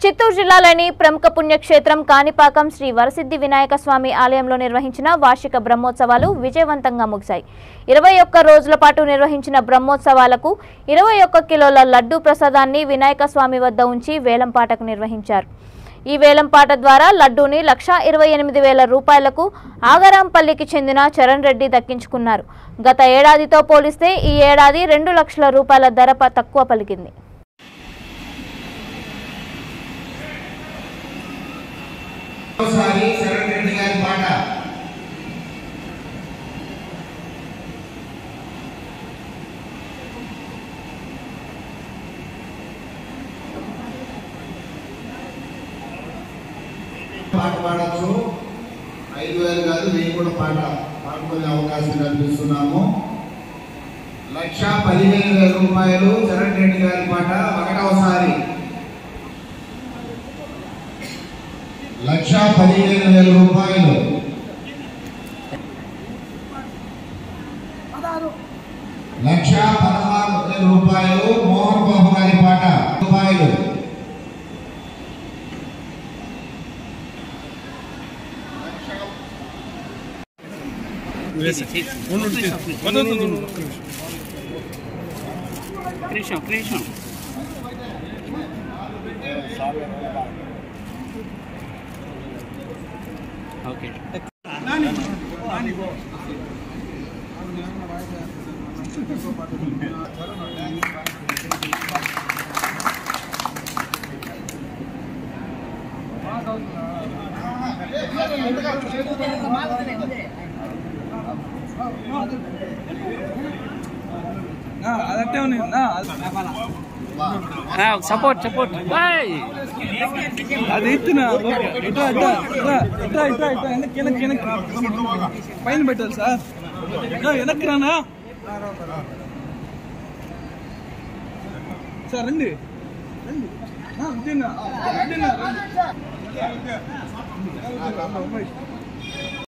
చిత్తూరు జిల్లాలోని ప్రముఖ పుణ్యక్షేత్రం కాణిపాకం శ్రీ వరసిద్ధి వినాయక స్వామి ఆలయంలో నిర్వహించిన వార్షిక బ్రహ్మోత్సవాలు విజయవంతంగా ముగిశాయి. 21 రోజుల పాటు నిర్వహించిన బ్రహ్మోత్సవాలకు 21 కిలోల లడ్డూ ప్రసాదాన్ని వినాయక స్వామి వద్ద ఉంచి వేలంపాటకు నిర్వహించారు. ఈ వేలంపాట ద్వారా లడ్డూని 1,28,000 రూపాయలకు ఆగరాంపల్లికి చెందిన చరణ్ రెడ్డి దక్కించుకున్నారు. గత ఏడాదితో పోలిస్తే ఈ ఏడాది 2 లక్షల రూపాయల ధర తక్కువ పలికింది. చరణ్ రెడ్డి గారి పాట పాడచ్చు. 5,000 కాదు, నేను కూడా పాడుకునే అవకాశం కల్పిస్తున్నాము. 1,15,000 రూపాయలు చరణ్ రెడ్డి గారి పాట ఒకటవసారి. 1,15,000 రూపాయలు. 1,16,000 రూపాయలు మోహన్ బాబు గారి పాట రూపాయలు. Okay. Support. Why? అది ఇస్తున్నా పైన పెట్టాలి సార్. వెనక్కి రానా సార్? రండి రండి.